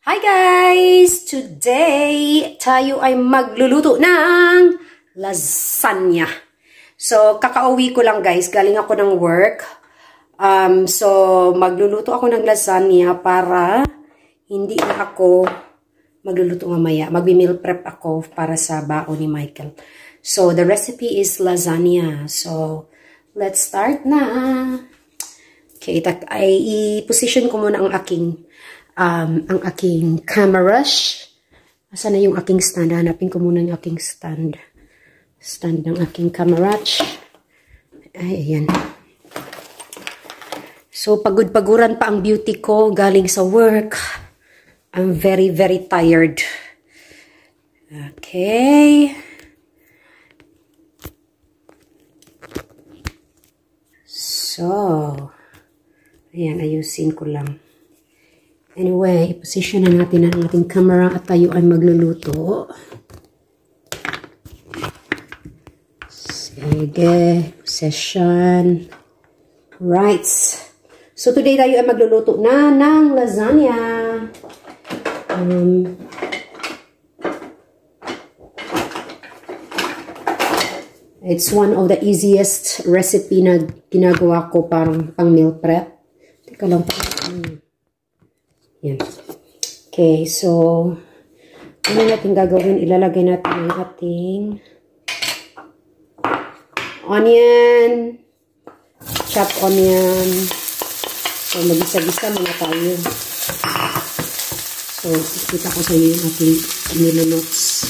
Hi guys! Today, tayo ay magluluto ng lasagna. So, kakauwi ko lang guys. Galing ako ng work. So, magluluto ako ng lasagna para hindi na ako magluluto mamaya. Magbi-meal prep ako para sa baon ni Michael. So, the recipe is lasagna. So, let's start na. Okay, i-position ko muna ang aking camera. Asan na yung aking stand? Hanapin ko muna yung aking stand. Stand ng aking camera. Ay, ayan. So, pagod-paguran pa ang beauty ko galing sa work. I'm very, very tired. Okay. So, ayan, ayusin ko lang. Anyway, position na natin ang ating camera at tayo ay magluluto. Sige, position. Right. So, today tayo ay magluluto na ng lasagna. It's one of the easiest recipe na ginagawa ko parang pang meal prep. Teka lang. Yan. Okay, so, ano natin gagawin? Ilalagay natin ang ating onion, chopped onion. So, mag-isa-gisa muna tayo. So, kita ko sa inyo yung ating niluluts.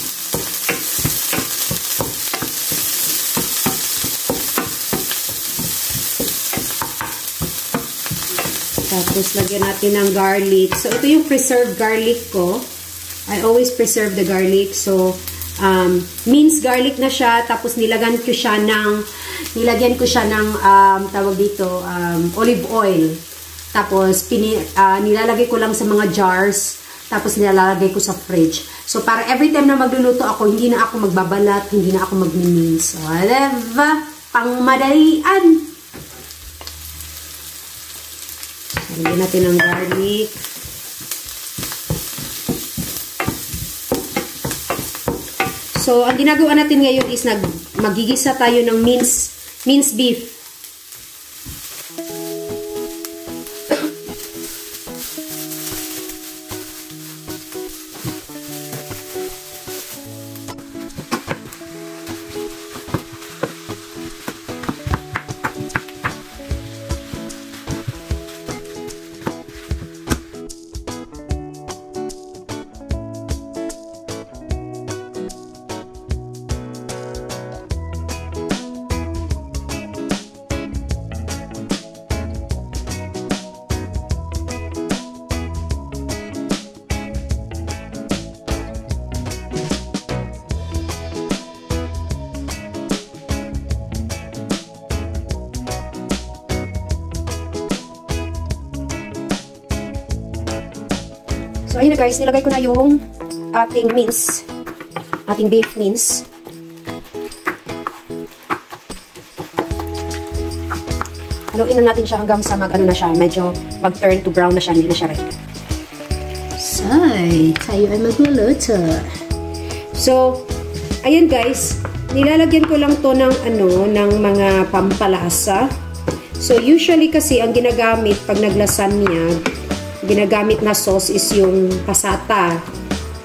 Tapos, lagyan natin ng garlic. So, ito yung preserved garlic ko. I always preserve the garlic. So, minced garlic na siya. Tapos, nilagyan ko siya ng, tawag dito, olive oil. Tapos, nilalagay ko lang sa mga jars. Tapos, nilalagay ko sa fridge. So, para every time na magluluto ako, hindi na ako magbabalat, hindi na ako mag-mince. So, whatever. Pangmadalian. Lagyan natin ng garlic. So, ang ginagawa natin ngayon is magigisa tayo ng minced beef. So, ayun na guys, nilagay ko na yung ating mince. Ating beef mince. Haluin na natin siya hanggang sa medyo mag-turn to brown na siya, hindi na siya red. So, tayo ay magluluto. So, ayun guys, nilalagyan ko lang to ng mga pampalasa. So, usually kasi ang ginagamit pag naglasagna, ginagamit na sauce is yung pasata.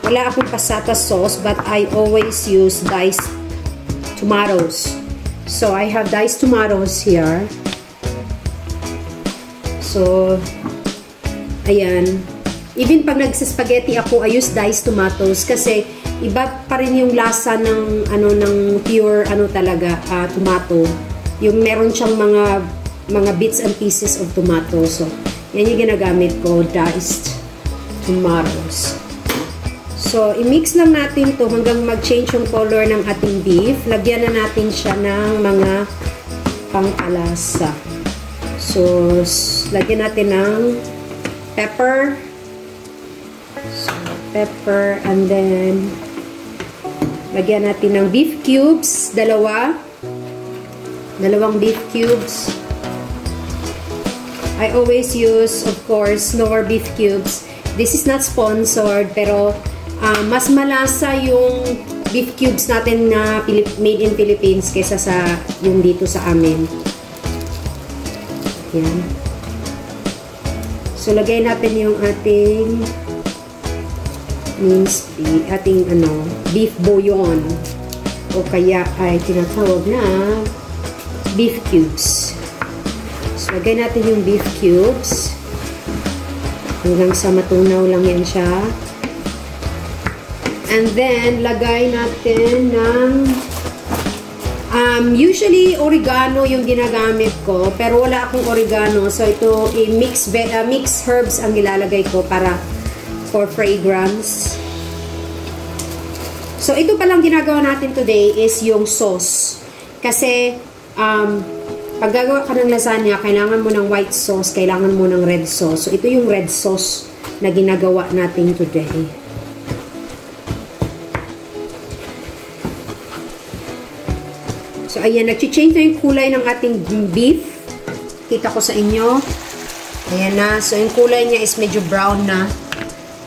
Wala akong pasata sauce, but I always use diced tomatoes. So, I have diced tomatoes here. So, ayan. Even pag nagsaspaghetti ako, I use diced tomatoes kasi iba pa rin yung lasa ng pure talaga tomato. Yung meron siyang mga bits and pieces of tomato. So, yan yung ginagamit ko, diced tomatoes. So, i-mix lang natin to hanggang mag-change yung color ng ating beef. Lagyan na natin siya ng mga pangpalasa. So, lagyan natin ng pepper. So, pepper. And then, lagyan natin ng beef cubes. Dalawang beef cubes. I always use, of course, Knorr beef cubes. This is not sponsored, pero mas malasa yung beef cubes natin na made in Philippines kaysa sa yung dito sa amin. Yan. So, lagay natin yung ating minced beef, ating beef bouillon. O kaya ay tinatawag na beef cubes. So, lagay natin yung beef cubes. Hanggang sa matunaw lang yan siya. And then, lagay natin ng usually, oregano yung ginagamit ko. Pero wala akong oregano. So, ito, mix herbs ang ilalagay ko para for fragrance. So, ito palang ginagawa natin today is yung sauce. Kasi, pag gagawa ka ng lasagna, kailangan mo ng white sauce, kailangan mo ng red sauce. So, ito yung red sauce na ginagawa natin today. So, ayan, nag-change na yung kulay ng ating beef. Kita ko sa inyo. Ayan na. So, yung kulay niya is medyo brown na.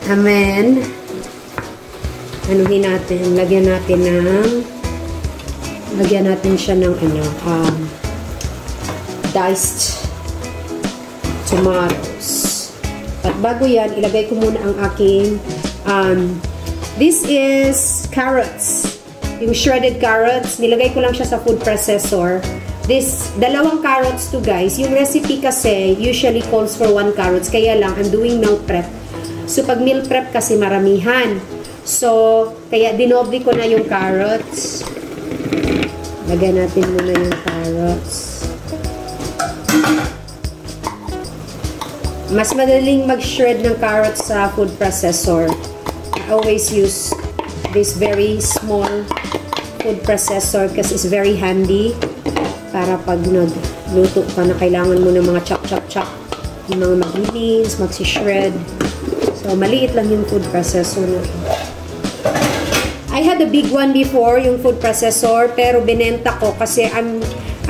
Amen. Anuhin natin. Lagyan natin siya ng diced tomatoes. At bago yan, ilagay ko muna ang aking this is carrots. Yung shredded carrots, nilagay ko lang siya sa food processor. Dalawang carrots to guys. Yung recipe kasi usually calls for 1 carrots. Kaya lang, I'm doing meal prep. So, pag meal prep kasi maramihan. So, kaya dinoble ko na yung carrots. Lagyan natin muna yung carrots. Mas madaling mag-shred ng carrots sa food processor. I always use this very small food processor kasi it's very handy para pag nagluto ka na kailangan mo ng mga chop, yung mga mag-beans, magsi-shred. So, maliit lang yung food processor na. I had a big one before, yung food processor, pero binenta ko kasi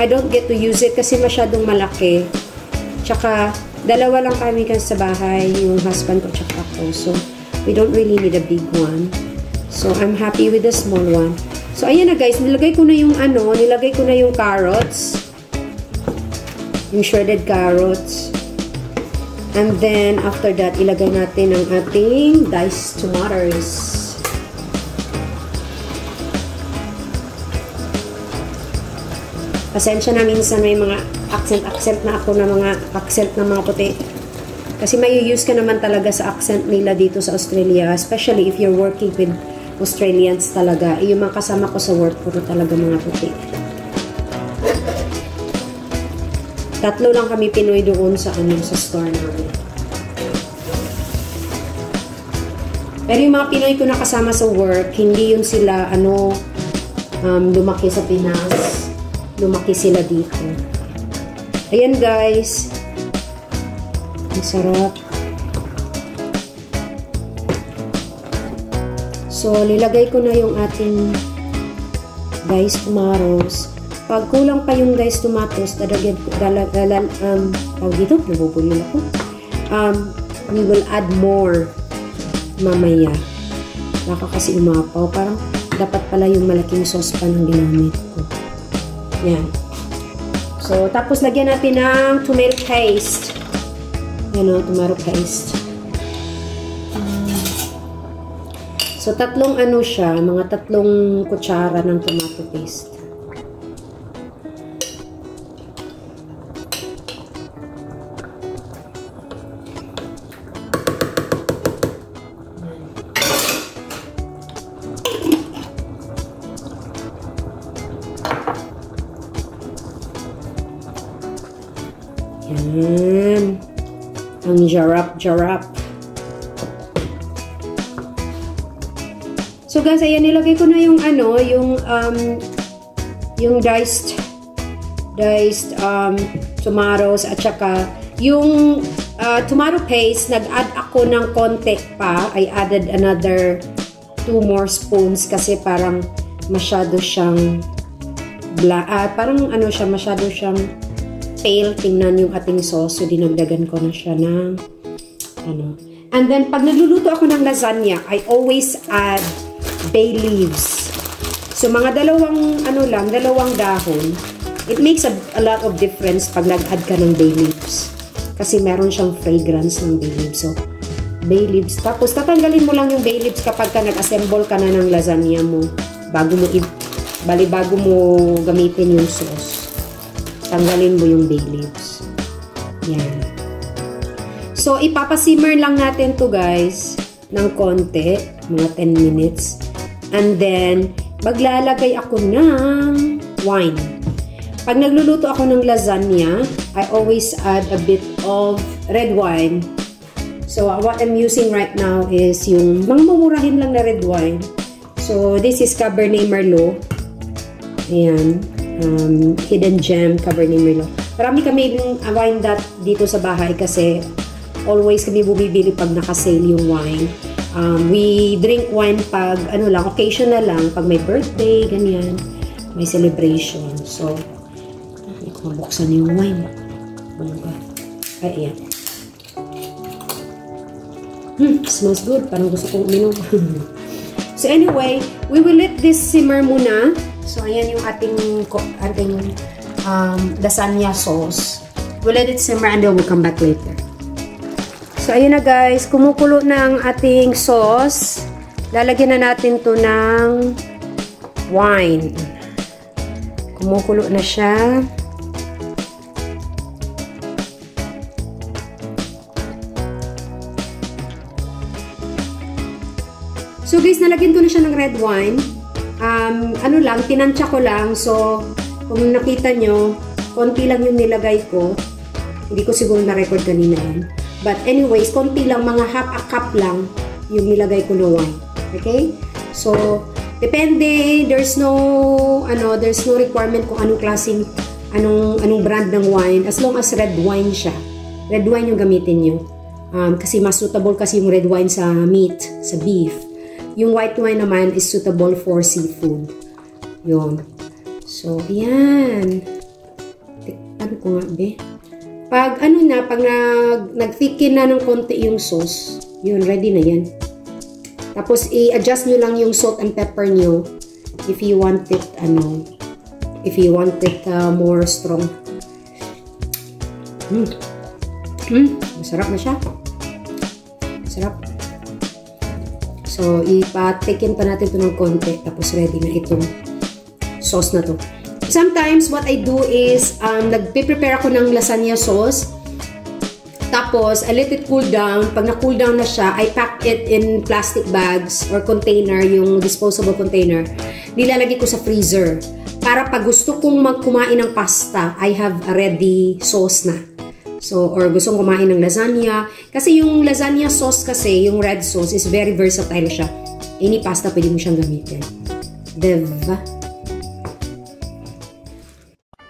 I don't get to use it kasi masyadong malaki. Tsaka, dalawa lang kami sa bahay, yung husband ko tsaka ako. So, we don't really need a big one. So, I'm happy with the small one. So, ayan na guys, nilagay ko na yung carrots. Yung shredded carrots. And then, after that, ilagay natin ang ating diced tomatoes. Pasensya na minsan may mga accent na ako na mga accent ng mga puti. Kasi may use ka naman talaga sa accent nila dito sa Australia. Especially if you're working with Australians talaga. Yung mga kasama ko sa work, puro talaga mga puti. 3 lang kami Pinoy doon sa store namin. Pero yung mga Pinoy ko na kasama sa work, hindi yun sila lumaki sa Pinas. Lumaki sila dito. Ayan guys. Ang sarap. So, lilagay ko na yung ating diced tomatoes. Pag kulang pa yung diced tomatoes, dadagyan ko, dito, nabubulil ako. We will add more mamaya. Baka kasi umapaw. Parang dapat pala yung malaking saucepan ang ginamit ko. Yan. So, tapos lagyan natin ng tomato paste. Yan o, tomato paste. So, mga 3 kutsara ng tomato paste. Yan. Ang jarap. So guys, ayan, nilagay ko na yung yung diced tomatoes at saka yung tomato paste, nag-add ako ng konti pa. I added another 2 more spoons kasi parang masyado siyang masyado siyang pale tingnan yung ating sauce. So, dinagdagan ko na siya ng And then, pag nagluluto ako ng lasagna, I always add bay leaves. So, mga dalawang dahon. It makes a lot of difference pag nag-add ka ng bay leaves. Kasi meron siyang fragrance ng bay leaves. So, bay leaves. Tapos, tatanggalin mo lang yung bay leaves kapag ka nag-assemble ka na ng lasagna mo. Bago mo gamitin yung sauce. Tanggalin mo yung bay leaves. Yan. So, ipapasimmer lang natin to guys ng konti, mga 10 minutes. And then, maglalagay ako ng wine. Pag nagluluto ako ng lasagna, I always add a bit of red wine. So, what I'm using right now is yung mga mamurahin lang na red wine. So, this is Cabernet Merlot. Ayan. Hidden Gem Cabernet Merlot. Marami kami yung wine dito sa bahay kasi always kami bumibili pag naka-sale yung wine. We drink wine pag, occasional lang. Pag may birthday, ganyan. May celebration. So, hindi ko mabuksan yung wine. Ay, ayan. Smells good. Parang gusto kong uminom. So, anyway, we will let this simmer muna. So, ayan yung ating lasagna sauce. We'll let it simmer and then we'll come back later. So, ayun na guys, kumukulo na ang ating sauce. Lalagyan na natin to ng wine. Kumukulo na siya. So guys, nalagyan ko na siya ng red wine. Tinansya ko lang. So, kung nakita nyo, konti lang yung nilagay ko. Hindi ko siguro na-record kanina yan. But anyways, konti lang, mga half a cup lang yung nilagay ko na wine. Okay? So, depende, there's no requirement kung anong klaseng, anong brand ng wine. As long as red wine siya. Red wine yung gamitin nyo. Kasi mas suitable kasi yung red wine sa meat, sa beef. Yung white wine naman is suitable for seafood. Yun. So, yan. Ano ko nga, be? Pag nag-thicken na ng konti yung sauce, yun, ready na yan. Tapos, i-adjust nyo lang yung salt and pepper nyo if you want it, more strong. Masarap na siya. Masarap. So, ipa-thicken pa natin ito ng konti. Tapos, ready na itong sauce na to. Sometimes, what I do is, nagpe-prepare ako ng lasagna sauce. Tapos, I let it cool down. Pag na-cool down na siya, I pack it in plastic bags or container, yung disposable container. Nilalagay ko sa freezer. Para pag gusto kong kumain ng pasta, I have a ready sauce na. So, or gustong kumain ng lasagna. Kasi yung lasagna sauce kasi, yung red sauce, is very versatile siya. Any pasta, pwede mo siyang gamitin. Diba?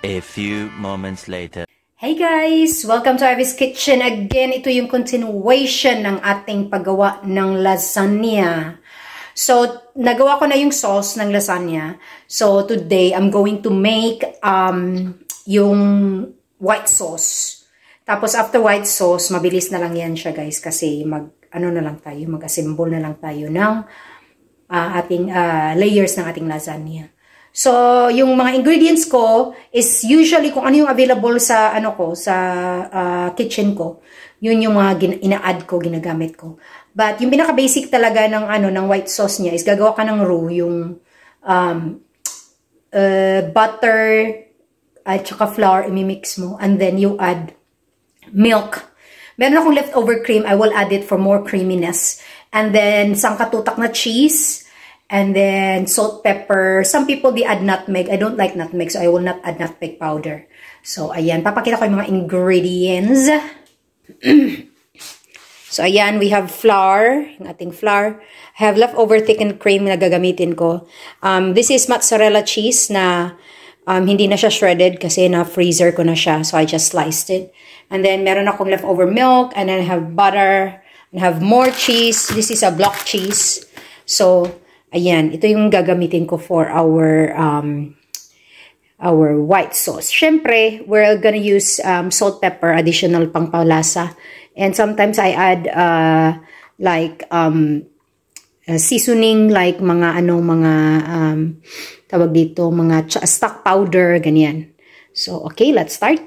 A few moments later. Hey guys! Welcome to Ivy's Kitchen. Again, ito yung continuation ng ating paggawa ng lasagna. So, nagawa ko na yung sauce ng lasagna. So, today, I'm going to make yung white sauce. Tapos, after white sauce, mabilis na lang yan siya guys. Kasi mag-assemble na lang tayo ng ating layers ng ating lasagna. So, yung mga ingredients ko is usually kung ano yung available sa kitchen ko. Yun yung mga ina-add ko, ginagamit ko. But yung pinaka-basic talaga ng white sauce niya is gagawa ka ng roux, yung butter at saka flour, imimix mo, and then you add milk. Meron akong leftover cream, I will add it for more creaminess. And then sangkatutak na cheese. And then, salt, pepper. Some people, they add nutmeg. I don't like nutmeg, so I will not add nutmeg powder. So, ayan. Papakita ko yung mga ingredients. So, ayan. We have flour. Yung ating flour. I have leftover thickened cream na gagamitin ko. This is mozzarella cheese na hindi na siya shredded kasi na-freezer ko na siya. So, I just sliced it. And then, meron akong leftover milk. And then, I have butter. And I have more cheese. This is a block cheese. So, ayan, ito yung gagamitin ko for our white sauce. Syempre, we're gonna use salt, pepper, additional pangpalasa. And sometimes I add like seasoning, like mga tawag dito, mga stock powder, ganyan. So, okay, let's start.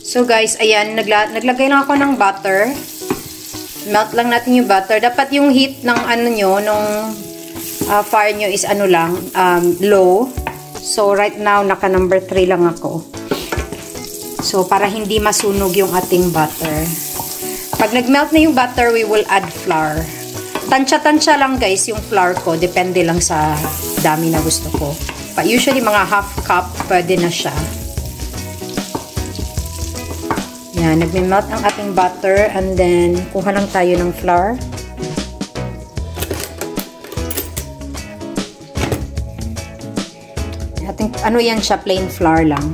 So guys, ayan, naglagay lang ako ng butter. Melt lang natin yung butter. Dapat yung heat ng fire nyo is low. So right now, naka number 3 lang ako. So para hindi masunog yung ating butter. Pag nag-melt na yung butter, we will add flour. Tansya-tansya lang guys yung flour ko. Depende lang sa dami na gusto ko. But usually mga half cup, pwede na siya. Yan, nagme-melt ang ating butter and then kuha lang tayo ng flour. Ating, yan siya, plain flour lang.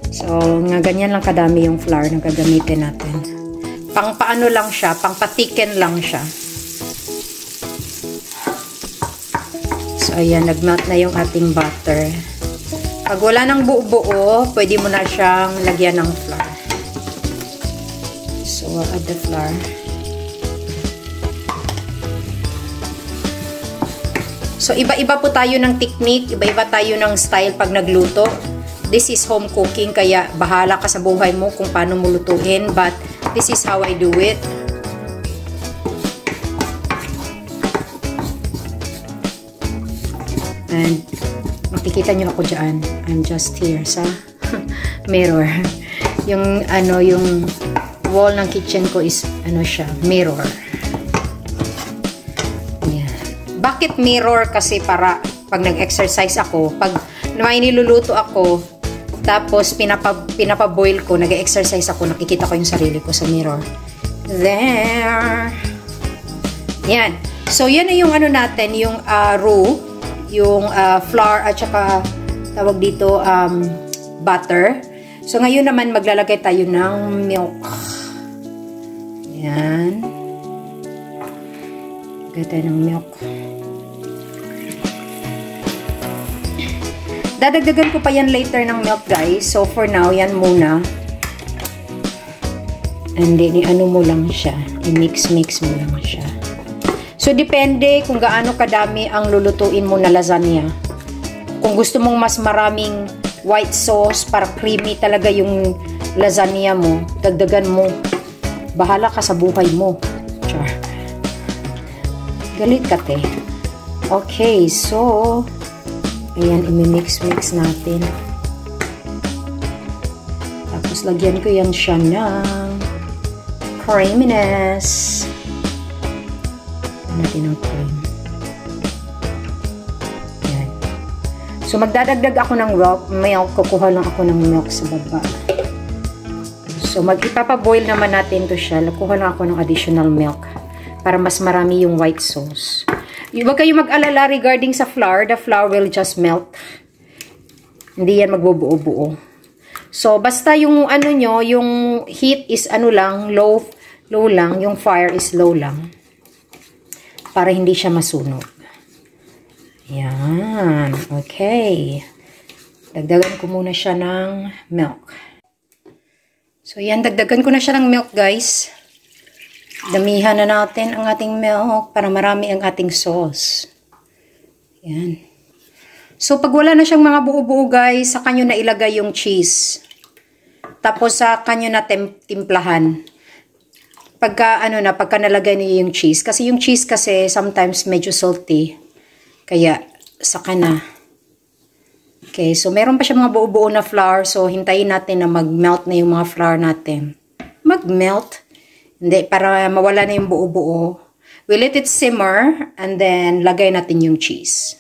So, ganyan lang kadami yung flour na gagamitin natin. Pang paano lang siya, pang patiken lang siya. So, ayan, nag-melt na yung ating butter. Pag wala ng buo-buo, pwede mo na siyang lagyan ng flour. So, I'll add the flour. So, iba-iba po tayo ng technique, iba-iba tayo ng style pag nagluto. This is home cooking, kaya bahala ka sa buhay mo kung paano mo lutuin. But, this is how I do it. And, makikita nyo ako dyan. I'm just here sa mirror. Yung wall ng kitchen ko is, siya, mirror. Yeah. Bakit mirror? Kasi para, pag nag-exercise ako, pag may niluluto ako, tapos pinapaboil ko, nag-exercise ako, nakikita ko yung sarili ko sa mirror. There. Yan. So, yan na yung natin, yung roux, yung flour at saka tawag dito butter. So ngayon naman maglalagay tayo ng milk. Yan. Lagay tayo ng milk. Dadagdagan ko pa yan later ng milk guys. So for now, yan muna. And then mo lang siya. I-mix mo lang siya. So, depende kung gaano kadami ang lulutuin mo na lasagna. Kung gusto mong mas maraming white sauce para creamy talaga yung lasagna mo, dagdagan mo. Bahala ka sa buhay mo. Char. Galit ka, te. Okay, so, ayan, imimix natin. Tapos, lagyan ko yan siya ng creaminess. Natin ng cream. Yan. So, magdadagdag ako ng milk. Kukuha lang ako ng milk sa baba. So, ipapaboil naman natin to siya. Kukuha lang ako ng additional milk para mas marami yung white sauce. Huwag kayo mag-alala regarding sa flour. The flour will just melt. Hindi yan magbubuo-buo. So, basta yung yung heat is lang, low lang. Yung fire is low lang. Para hindi siya masunog. Yan. Okay. Dagdagan ko muna siya ng milk. So, yan. Dagdagan ko na siya ng milk, guys. Damihan na natin ang ating milk para marami ang ating sauce. Yan. So, pag wala na siyang mga buo-buo, guys, saka nyo na ilagay yung cheese. Tapos, saka nyo na timplahan. Pagka nalagay niyo yung cheese. Kasi yung cheese kasi sometimes medyo salty. Kaya, saka na. Okay, so meron pa siya mga buo-buo na flour. So, hintayin natin na mag-melt na yung mga flour natin. Mag-melt. Hindi, para mawala na yung buo-buo. We let it simmer and then lagay natin yung cheese.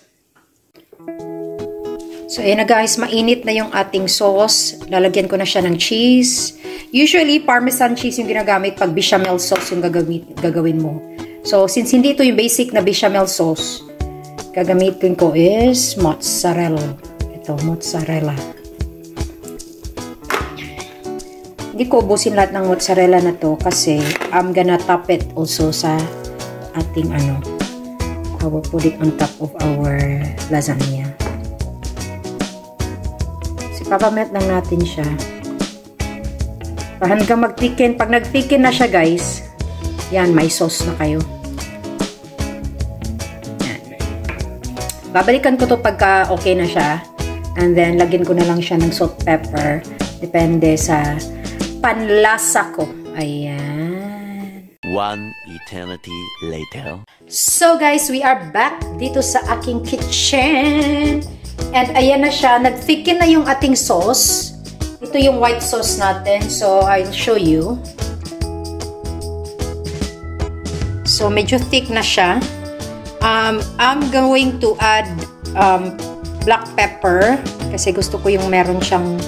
So, ayan na guys, mainit na yung ating sauce. Lalagyan ko na siya ng cheese. Usually, Parmesan cheese yung ginagamit pag bechamel sauce yung gagawin mo. So, since hindi ito yung basic na bechamel sauce, gagamitin ko is mozzarella. Ito, mozzarella. Hindi ko ubusin lahat ng mozzarella na to kasi I'm gonna top it also sa ating I will put it on top of our lasagna. Papamelt lang natin siya. Hanggang mag-thicken. Pag nag-thicken na siya, guys, yan, may sauce na kayo. Yan. Babalikan ko to pagka okay na siya. And then, lagyan ko na lang siya ng salt, pepper. Depende sa panlasa ko. Ayan. One eternity later. So, guys, we are back dito sa aking kitchen. And ayan na siya. Nag-thicken na yung ating sauce. Ito yung white sauce natin. So, I'll show you. So, medyo thick na siya. I'm going to add black pepper. Kasi gusto ko yung meron siyang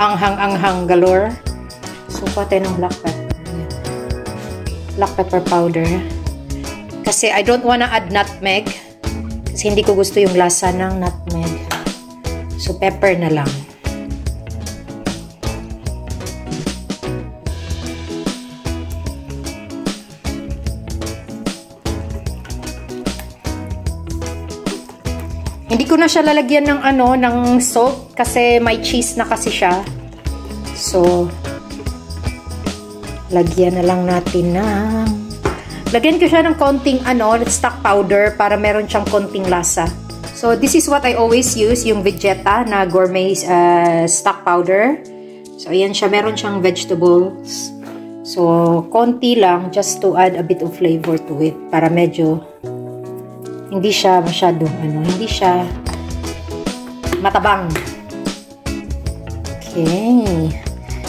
anghang-anghang galore. So, kuha tayo ng black pepper. Black pepper powder. Kasi I don't wanna add nutmeg. Kasi hindi ko gusto yung lasa ng nutmeg. So, pepper na lang. Hindi ko na siya lalagyan ng ng salt kasi may cheese na kasi siya. So, lagyan na lang natin ng lagyan ko siya ng konting stock powder para meron siyang konting lasa. So, this is what I always use, yung Vegeta na gourmet stock powder. So, ayan siya, meron siyang vegetables. So, konti lang just to add a bit of flavor to it para medyo hindi siya masyadong hindi siya matabang. Okay.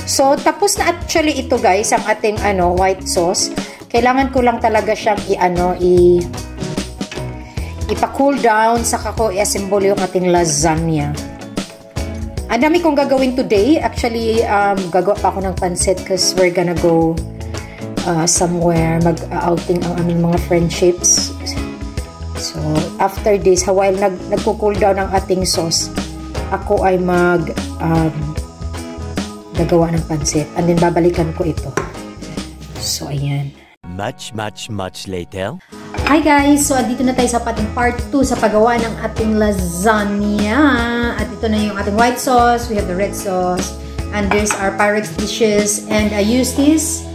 So, tapos na actually ito, guys, ang ating white sauce. Kailangan ko lang talaga siyang ipa-cool down, saka ko i-assemble yung ating lasagna. Ang dami kong gagawin today. Actually, gagawa pa ako ng pancit because we're gonna go somewhere, mag-outing ang aming mga friendships. So, after this, while nagko-cool down ang ating sauce, ako ay gagawa ng pancit. And then, babalikan ko ito. So, ayan. Much later. Hi guys! So, dito na tayo sa ating part 2 sa paggawa ng ating lasagna. At ito na yung ating white sauce. We have the red sauce. And there's our Pyrex dishes. And I use this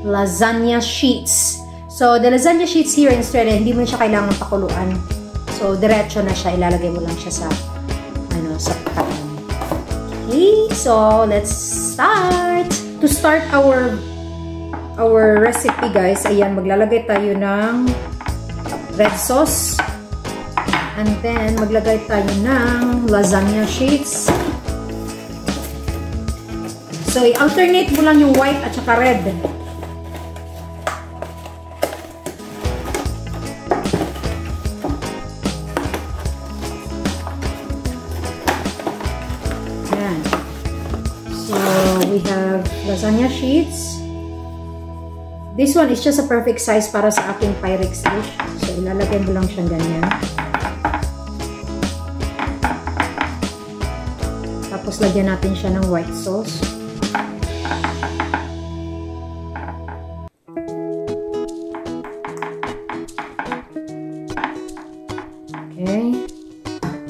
lasagna sheets. So, the lasagna sheets here in Australia, hindi mo siya kailangan pakuluan. So, diretso na siya. Ilalagay mo lang siya sa sa pan. Okay, so let's start. To start our recipe, guys, ayan, maglalagay tayo ng red sauce. And then, maglagay tayo ng lasagna sheets. So, i-alternate mo lang yung white at saka red. Ayan. So, we have lasagna sheets. This one is just a perfect size para sa aking Pyrex dish. So, ilalagay mo lang siyang ganyan. Tapos, lagyan natin siya ng white sauce. Okay.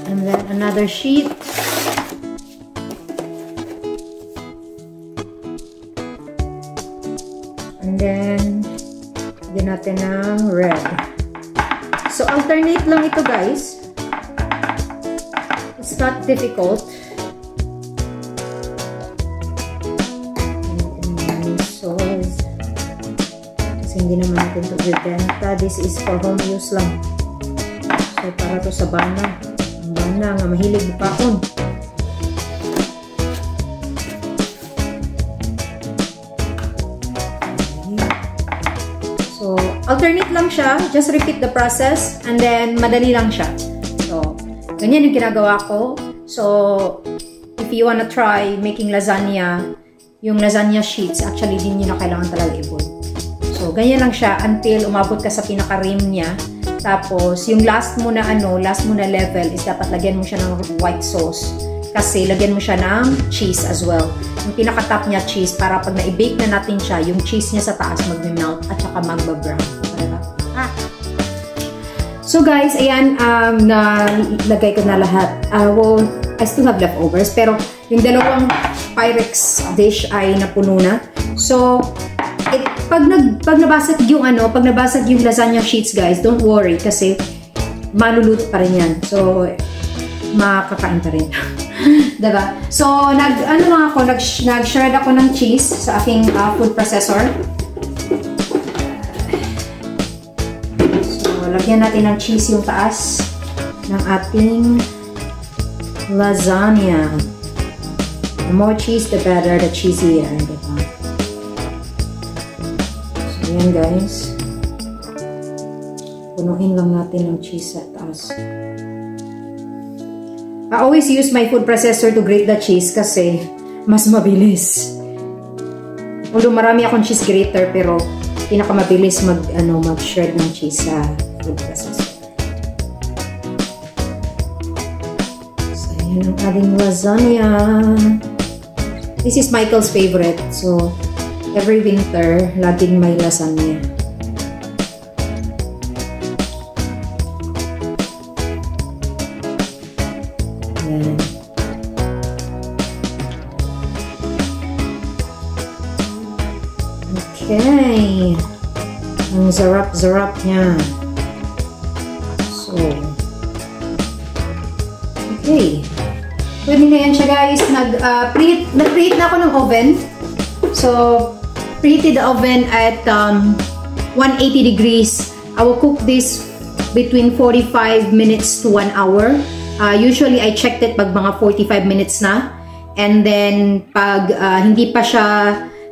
And then, another sheet. And then, lagyan natin ng red. So, alternate lang ito, guys. It's not difficult. Sauce. Kasi hindi naman natin ito bibenta. This is for home use lang. So, para to sa bana. Ang bana nga, mahilig bukakon. So, alternate lang siya. Just repeat the process. And then, madali lang siya. So, ganyan yung ginagawa ko. So, if you wanna try making lasagna, yung lasagna sheets, actually, din nyo na kailangan talaga i-boil. So, ganyan lang siya until umabot ka sa pinaka-rim niya. Tapos, yung last mo na level is dapat lagyan mo siya ng white sauce. Kasi, lagyan mo siya ng cheese as well. Yung pinaka-top niya, cheese, para pag na-bake na natin siya, yung cheese niya sa taas mag-melt at saka mag-brown. So, guys, ayan, nalagay ko na lahat. I still have leftovers, pero Yung dalawang Pyrex dish ay napuno na. So, pag nabasag yung lasagna sheets, guys, don't worry kasi maluluto pa rin yan. So, makakain pa rin. Diba? So, nag-shred ako ng cheese sa aking food processor. So, lagyan natin ng cheese yung taas ng ating lasagna. The more cheese, the better. The cheesier. Diba? So, yan guys. Punuin lang natin ng cheese sa taas. I always use my food processor to grate the cheese kasi mas mabilis. Although marami akong cheese grater pero pinakamabilis mag-shred ng cheese sa food processor. So, yan ang ating lasagna. This is Michael's favorite. So, every winter, laging may lasagna. Okay. Ang sarap-sarap niya. So, okay. Pwede na yan siya guys. Nag-preheat na ako ng oven. So, preheated the oven at 180 degrees. I will cook this between 45 minutes to 1 hour. Usually, I checked it pag mga 45 minutes na. And then, pag hindi pa siya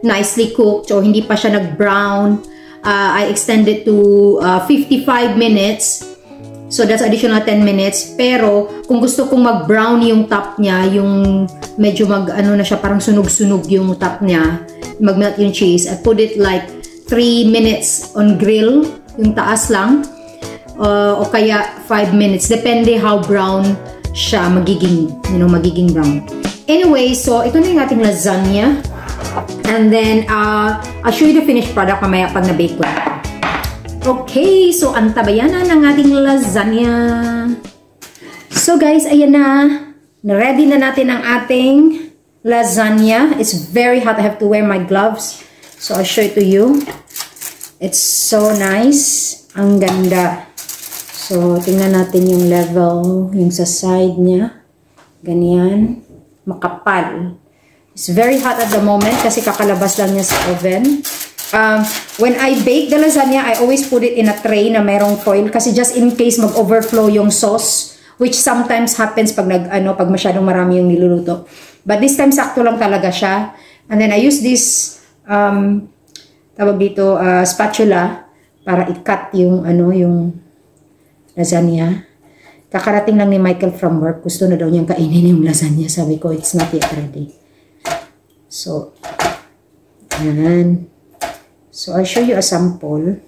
nicely cooked o hindi pa siya nag-brown, I extended to 55 minutes. So, that's additional 10 minutes. Pero, kung gusto kong mag-brown yung top niya, yung medyo na siya, parang sunog-sunog yung top niya, mag-melt yung cheese, I put it like 3 minutes on grill, yung taas lang, o kaya 5 minutes. Depende how brown siya magiging, magiging brown. Anyway, so, ito na yung ating lasagna. And then, I'll show you the finished product mamaya pag na-bake ko. Okay, so antabayan na ng ating lasagna. So guys, ayan na. Na-ready na natin ang ating lasagna. It's very hot. I have to wear my gloves. So I'll show it to you. It's so nice. Ang ganda. So, tingnan natin yung level, yung sa side niya. Ganyan. Makapal. It's very hot at the moment kasi kakalabas lang niya sa oven. When I bake the lasagna, I always put it in a tray na merong foil kasi just in case mag-overflow yung sauce, which sometimes happens pag pag masyadong marami yung niluluto. But this time sakto lang talaga siya. And then I use this tawag dito spatula para i-cut yung yung lasagna. Kakarating lang ni Michael from work. Gusto na daw niyang kainin yung lasagna. Sabi ko, it's not yet ready. So, ayan. So, I'll show you a sample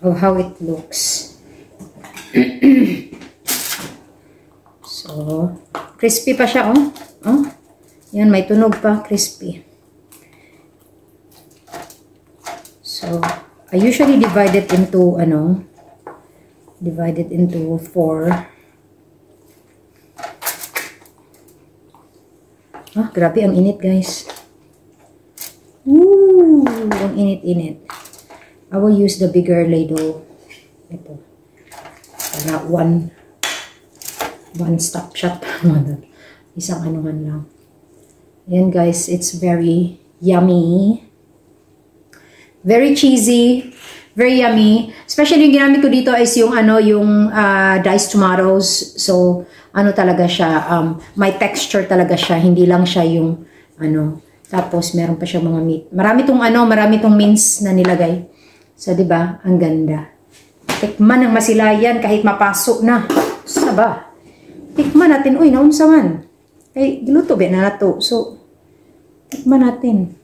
of how it looks. So, crispy pa siya, oh. Oh. Yan, may tunog pa, crispy. So, I usually divide it into, divide it into 4. Ah, grabe ang init, guys. Ooh, ang init-init. I will use the bigger ladle. Ito. Para one stop shop. Isang anuhan lang. Ayan, guys. It's very yummy. Very cheesy. Very yummy. Especially yung ginamit ko dito is yung yung diced tomatoes. So, talaga siya, may texture talaga siya. Hindi lang siya yung tapos meron pa siya mga meat. Marami tong mince na nilagay. So, 'di ba? Ang ganda. Tikman ng masilayan kahit mapasok na. Saba. Tikman natin. Uy, naunsa man. Kay giluto ba na nato. So, tikman natin.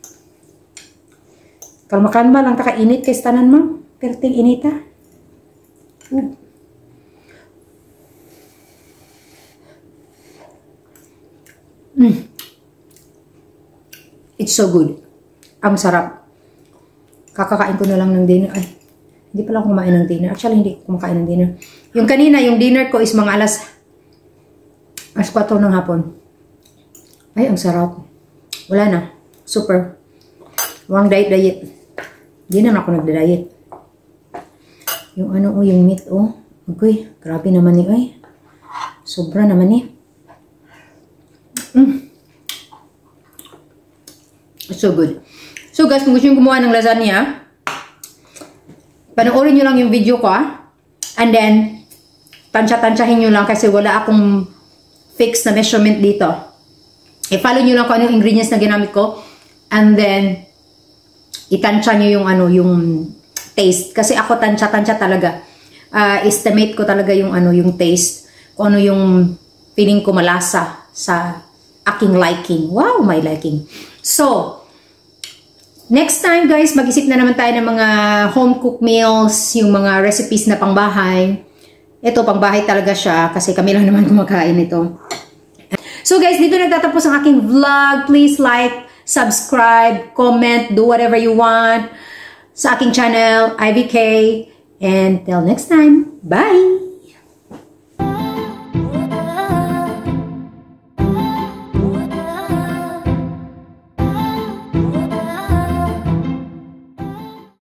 Kalma-kalma lang kakainit kay tanan mo. Perting inita. It's so good. Ang sarap. Kakakain ko na lang ng dinner. Ay, hindi pala ako kumain ng dinner. Actually, hindi ko kumakain ng dinner. Yung kanina, yung dinner ko is mga alas 4 ng hapon. Ay, ang sarap. Wala na. Super. Walang diet. Hindi naman ako nagda-diet. Yung ano, yung meat, Okay, grabe naman ni, ay. Sobra naman ni. It's so good. So guys, kung gusto nyo gumawa ng lasagna, panoorin nyo lang yung video ko, and then, tansya-tansyahin nyo lang kasi wala akong fixed na measurement dito. I-follow nyo lang kung ano yung ingredients na ginamit ko, and then, itansya nyo yung ano, yung taste. Kasi ako tansya-tansya talaga. Estimate ko talaga yung ano, yung taste. Kung ano yung feeling ko malasa sa aking liking. Wow, my liking. So, next time guys, mag-isip na naman tayo ng mga home cooked meals, yung mga recipes na pangbahay. Ito, pangbahay talaga siya kasi kami lang naman kumakain ito. So guys, dito nagtatapos ang aking vlog. Please like, subscribe, comment, do whatever you want sa aking channel, IVK. And till next time, bye!